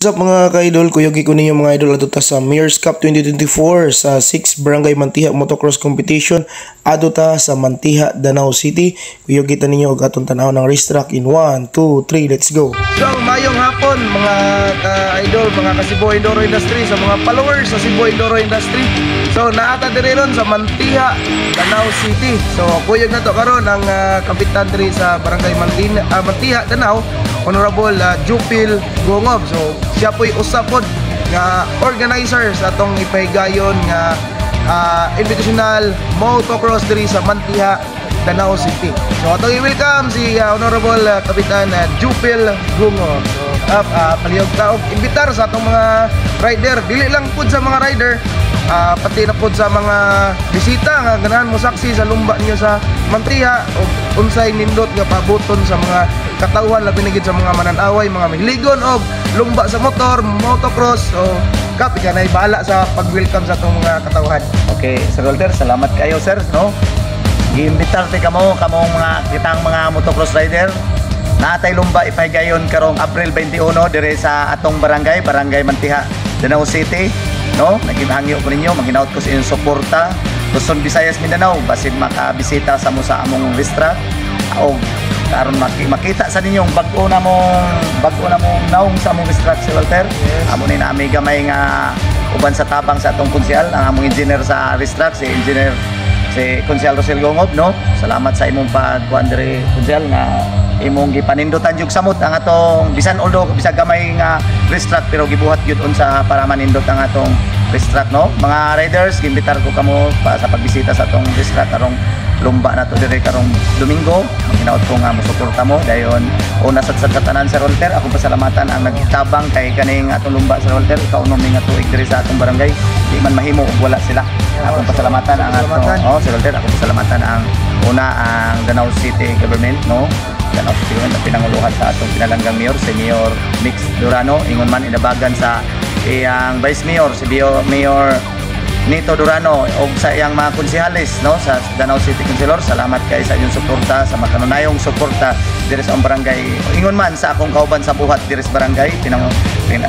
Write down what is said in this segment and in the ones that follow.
What's up mga ka-idol, kuyugi ko ninyo mga idol ato ta sa Mayor's Cup 2024 sa 6 Barangay Mantiha Motocross Competition ato ta sa Mantiha, Danao City. Kuyugi ta ninyo og atong tanaw ng racetrack in 1, 2, 3, let's go. So mayong hapon mga ka-idol, mga ka-Cebu Enduro Industry, sa mga followers sa Cebu Enduro Industry. So naata diri ron sa Mantiha, Danao City. So kuyog na to karon ang kapitan diri sa Barangay Mantiha, Danao, Honorable Jupil Gongob. So siya po'y usapod nga organizer sa atong ipahigayon nga invitational motocross diri sa Mantiha, Danao City. So atong i-welcome si Honorable Kapitan Jupil Gongob. So palihog ta og imbitar sa atong mga rider, dili lang pud sa mga rider, pati na pud sa mga bisita nga ganahan mo saksi sa lumba niyo sa Mantiha o unsay nindot nga pabuton sa mga katawhan labi na gid sa mga mananaway, mga miligon og lumba sa motor, motocross. So Kap, ika na bahala sa pag-welcome sa itong mga katawhan. Okay, Sir Walter, salamat kayo sir, no? Giimbitar ti kamong mga kitang mga motocross rider. Naatay lumba ipahigayon karong April 21 dire sa atong barangay Mantiha, Danao City, no? Naginhangyo ko ninyo, maginaot ko sa inyong suporta. Luzon, Visayas, Mindanao, basin makabisita sa mo sa among racetrack. O karon makita sa ninyong bago na mong naong sa among racetrack, si Walter. Yes. Amo ni na gamay nga uban sa tabang sa atong konsyal, ang among engineer sa racetrack, si Konsyal Rosel Gongob, no? Salamat sa imong pagkuan diri, konsyal, nga imong gipanindutan jug samot ang atong bisan although bisag gamay nga racetrack pero gibuhat gyud unsa para manindot ang atong racetrack, no? Mga riders, gimbitar ko kamo pa sa pagbisita sa atong racetrack karong lumba na to dire karong Domingo. Hinaot ko nga mosuporta mo dayon una sa tanan Sir Walter. Ako pasalamatan ang nagtabang kay kaning atong lumba, Sir Walter. Ikaw no nga tuig diri sa atong barangay, di man mahimo og wala sila. Akong pasalamatan ang atong Sir Walter, ako pasalamatan ang una ang Danao City government, no? Danao City na pinanguluhan sa atong pinalanggang mayor, si Mayor Mix Durano, ingon man inabagan sa iyang vice mayor, si Mayor Nito Durano, o sa iyang mga konsehalis, no, sa Danao City Councilor. Salamat kay sa inyong suporta, sa makanunayong suporta diri sa barangay. Ingon man sa akong kauban sa buhat diri sa barangay,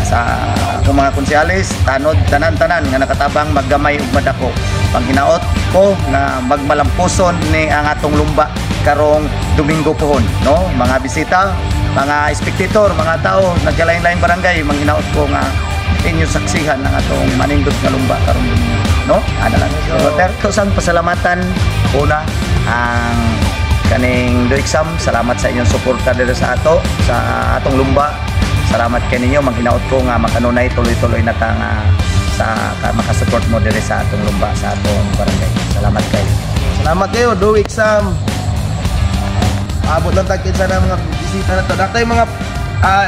sa akong mga konsehalis, tanan nga nakatabang maggamay ug madako. Panghinaot ko na magmalampuson ni ang atong lumba karong Domingo pohon, no? Mga bisita, mga spectator, mga tao nagkalain-lain barangay, manghinaot ko nga inyo saksihan ng atong manindot nga lumba karong Domingo, no? Ana lang. So sang pasalamatan una ang kaning do exam. Salamat sa inyong suporta dito sa atong lumba. Salamat kay ninyo, manghinaot ko nga makanunay tuloy-tuloy na ta nga sa makasupport mo diri sa atong lumba sa atong barangay. Salamat kayo. Salamat kayo, do exam. Abot lang tagkit sa mga bisita na to. Datay mga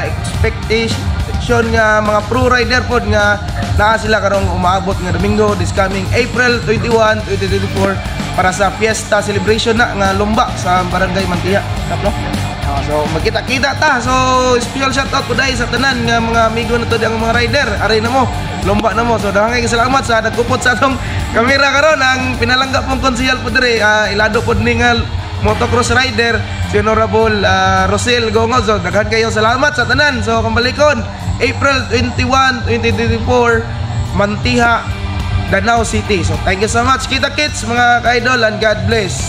expectation nga mga pro rider pod nga naa sila karong umaabot nga Domingo this coming April 21, 2024 para sa fiesta celebration na nga lumba sa Barangay Mantiha, no? So magkita-kita ta. So special shout out po dahil sa tanan nga mga amigo na to, ang mga rider. Aray na mo, lumba na mo. So dahangay salamat sa nagkupot sa atong kamera karon ang pinalangga pong konsehal po dire, ilado pod ni nga motocross rider si Honorable Rosel Gongob. So daghan kayo salamat sa tanan. So kambalikon April 21, 2024 Mantiha, Danao City. So thank you so much, kita kits mga ka-idol, and God bless.